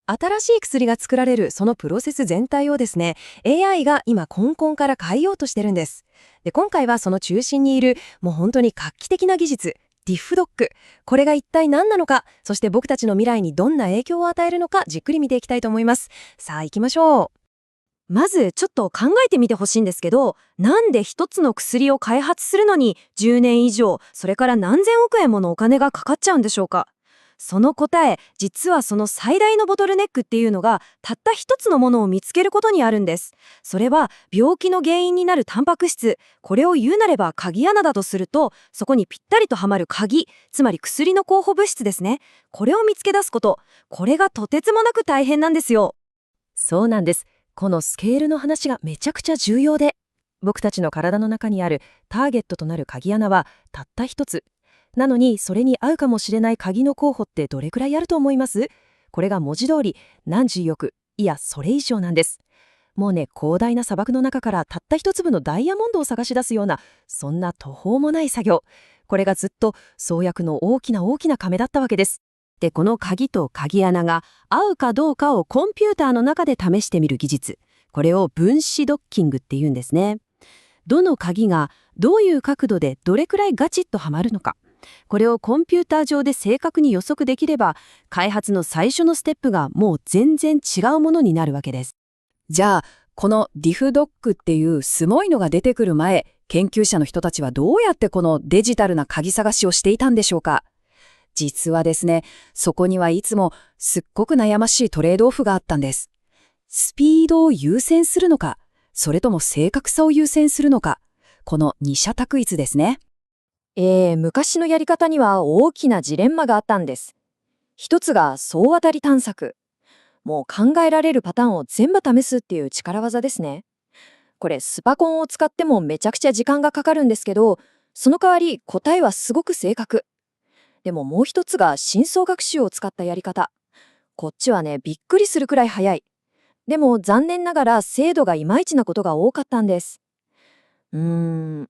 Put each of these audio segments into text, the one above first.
新しい薬が作られるそのプロセス全体をですね、AI が今根本から変えようとしてるんです。で、今回はその中心にいる、もう本当に画期的な技術、ディフドック。これが一体何なのか、そして僕たちの未来にどんな影響を与えるのか、じっくり見ていきたいと思います。さあ、行きましょう。まずちょっと考えてみてほしいんですけど、なんで一つの薬を開発するのに10年以上、それから何千億円ものお金がかかっちゃうんでしょうか。その答え、実はその最大のボトルネックっていうのが、たった一つのものを見つけることにあるんです。それは病気の原因になるタンパク質、これを言うなれば鍵穴だとすると、そこにぴったりとはまる鍵、つまり薬の候補物質ですね。これを見つけ出すこと、これがとてつもなく大変なんですよ。そうなんです。このスケールの話がめちゃくちゃ重要で、僕たちの体の中にあるターゲットとなる鍵穴はたった一つ。なのにそれに合うかもしれない鍵の候補ってどれくらいあると思います？これが文字通り何十億、いやそれ以上なんです。もうね、広大な砂漠の中からたった一粒のダイヤモンドを探し出すような、そんな途方もない作業。これがずっと創薬の大きな大きな壁だったわけです。で、この鍵と鍵穴が合うかどうかをコンピューターの中で試してみる技術。これを分子ドッキングって言うんですね。どの鍵がどういう角度でどれくらいガチッとはまるのか。これをコンピューター上で正確に予測できれば、開発の最初のステップがもう全然違うものになるわけです。じゃあ、このディフドックっていうすごいのが出てくる前、研究者の人たちはどうやってこのデジタルな鍵探しをしていたんでしょうか。実はですね、そこにはいつもすっごく悩ましいトレードオフがあったんです。スピードを優先するのか、それとも正確さを優先するのか、この二者択一ですね。昔のやり方には大きなジレンマがあったんです。一つが総当たり探索。もう考えられるパターンを全部試すっていう力技ですね。これスパコンを使ってもめちゃくちゃ時間がかかるんですけど、その代わり答えはすごく正確。でももう一つが深層学習を使ったやり方。こっちはね、びっくりするくらい早い。でも残念ながら精度がいまいちなことが多かったんです。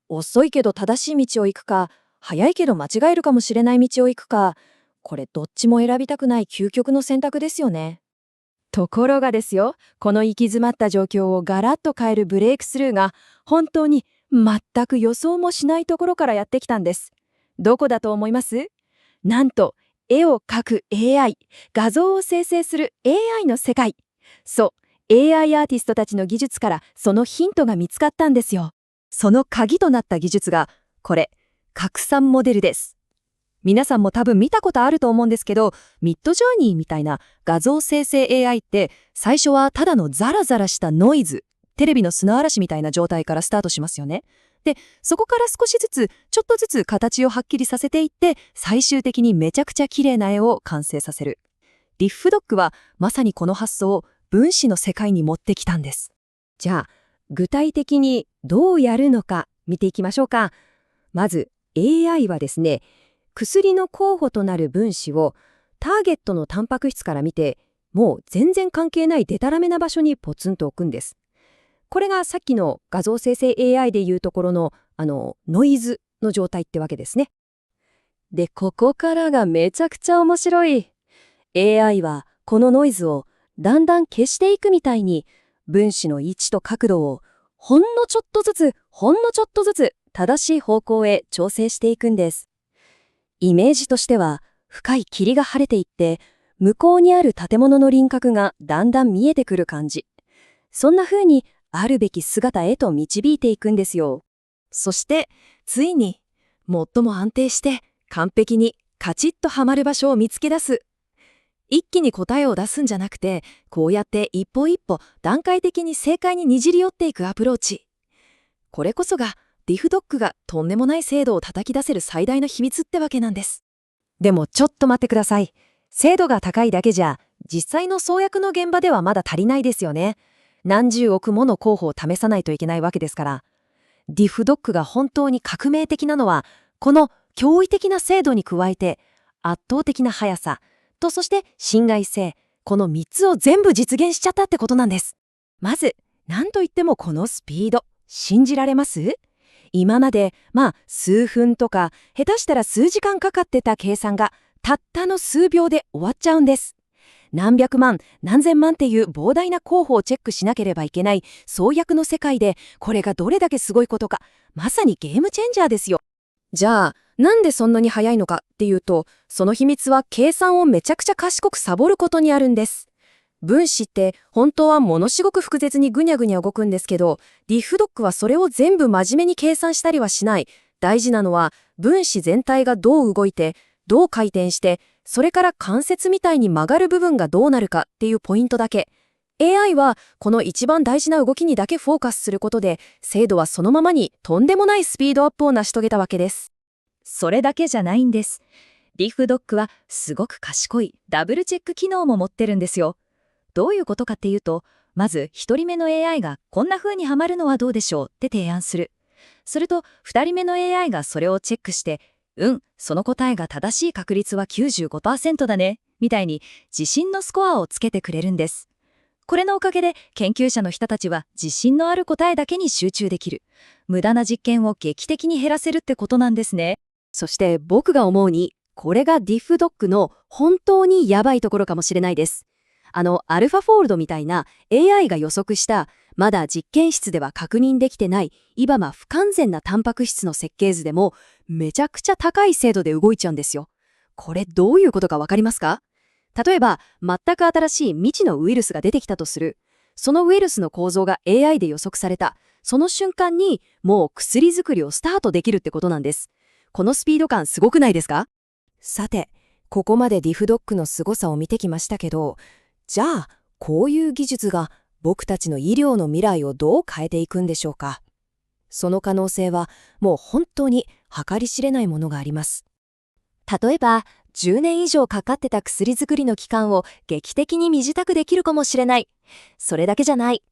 遅いけど正しい道を行くか、早いけど間違えるかもしれない道を行くか、これどっちも選びたくない究極の選択ですよね。ところがですよ、この行き詰まった状況をガラッと変えるブレイクスルーが、本当に全く予想もしないところからやってきたんです。どこだと思います？なんと、絵を描く AI、画像を生成する AI の世界。そう、AI アーティストたちの技術からそのヒントが見つかったんですよ。その鍵となった技術が、これ、拡散モデルです。皆さんも多分見たことあると思うんですけど、ミッドジョーニーみたいな画像生成 AI って最初はただのザラザラしたノイズ、テレビの砂嵐みたいな状態からスタートしますよね。で、そこから少しずつ、ちょっとずつ形をはっきりさせていって、最終的にめちゃくちゃ綺麗な絵を完成させる。ディフドッグはまさにこの発想を分子の世界に持ってきたんです。じゃあ、具体的にどうやるのか見ていきましょうか。まず AI はですね、薬の候補となる分子をターゲットのタンパク質から見て、もう全然関係ないデタラメな場所にポツンと置くんです。これがさっきの画像生成 AI でいうところのノイズの状態ってわけですね。で、ここからがめちゃくちゃ面白い。AI はこのノイズをだんだん消していくみたいに、分子の位置と角度をほんのちょっとずつ正しい方向へ調整していくんです。イメージとしては、深い霧が晴れていって、向こうにある建物の輪郭がだんだん見えてくる感じ。そんな風にあるべき姿へと導いていくんですよ。そして、ついに、最も安定して完璧にカチッとはまる場所を見つけ出す。一気に答えを出すんじゃなくて、こうやって一歩一歩段階的に正解ににじり寄っていくアプローチ。これこそがディフドッグがとんでもない精度を叩き出せる最大の秘密ってわけなんです。でもちょっと待ってください。精度が高いだけじゃ、実際の創薬の現場ではまだ足りないですよね。何十億もの候補を試さないといけないわけですから。ディフドッグが本当に革命的なのは、この驚異的な精度に加えて、圧倒的な速さと、そして信頼性、この3つを全部実現しちゃったってことなんです。まず、何と言ってもこのスピード、信じられます？今まで、数分とか、下手したら数時間かかってた計算が、たったの数秒で終わっちゃうんです。何百万、何千万っていう膨大な候補をチェックしなければいけない創薬の世界で、これがどれだけすごいことか、まさにゲームチェンジャーですよ。じゃあ、なんでそんなに早いのかっていうと、その秘密は計算をめちゃくちゃ賢くサボることにあるんです。分子って本当はものすごく複雑にぐにゃぐにゃ動くんですけど、ディフドックはそれを全部真面目に計算したりはしない。大事なのは分子全体がどう動いて、どう回転して、それから関節みたいに曲がる部分がどうなるかっていうポイントだけ。AI はこの一番大事な動きにだけフォーカスすることで、精度はそのままにとんでもないスピードアップを成し遂げたわけです。それだけじゃないんです。ディフドックはすごく賢いダブルチェック機能も持ってるんですよ。どういうことかっていうと、まず1人目の AI がこんな風にはまるのはどうでしょうって提案する。すると2人目の AI がそれをチェックして、その答えが正しい確率は 95% だね、みたいに自信のスコアをつけてくれるんです。これのおかげで研究者の人たちは自信のある答えだけに集中できる。無駄な実験を劇的に減らせるってことなんですね。そして僕が思うに、これがディフドックの本当にやばいところかもしれないです。アルファフォールドみたいな AI が予測した、まだ実験室では確認できてない、いわば不完全なタンパク質の設計図でも、めちゃくちゃ高い精度で動いちゃうんですよ。これどういうことかわかりますか？例えば、全く新しい未知のウイルスが出てきたとする。そのウイルスの構造が AI で予測された。その瞬間に、もう薬作りをスタートできるってことなんです。このスピード感すごくないですか？さて、ここまでディフドックの凄さを見てきましたけど、じゃあ、こういう技術が僕たちの医療の未来をどう変えていくんでしょうか。その可能性はもう本当に計り知れないものがあります。例えば、10年以上かかってた薬作りの期間を劇的に短くできるかもしれない。それだけじゃない。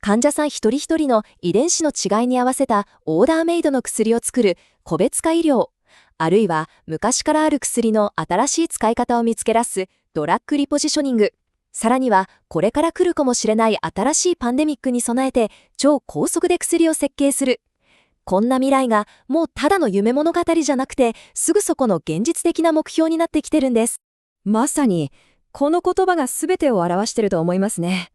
患者さん一人一人の遺伝子の違いに合わせたオーダーメイドの薬を作る個別化医療。あるいは昔からある薬の新しい使い方を見つけ出すドラッグリポジショニング。さらにはこれから来るかもしれない新しいパンデミックに備えて超高速で薬を設計する。こんな未来がもうただの夢物語じゃなくて、すぐそこの現実的な目標になってきてるんです。まさにこの言葉が全てを表してると思いますね。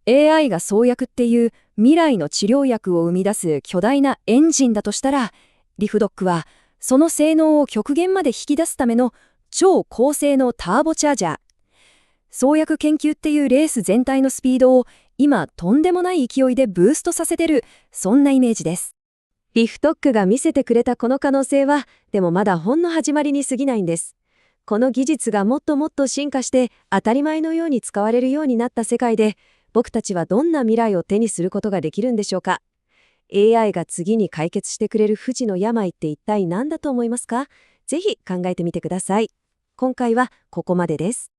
AI が創薬っていう未来の治療薬を生み出す巨大なエンジンだとしたら、ディフドックはその性能を極限まで引き出すための超高性能ターボチャージャー。創薬研究っていうレース全体のスピードを今とんでもない勢いでブーストさせてる、そんなイメージです。ディフドックが見せてくれたこの可能性は、でもまだほんの始まりに過ぎないんです。この技術がもっともっと進化して当たり前のように使われるようになった世界で、僕たちはどんな未来を手にすることができるんでしょうか。AI が次に解決してくれる不治の病って一体何だと思いますか？ぜひ考えてみてください。今回はここまでです。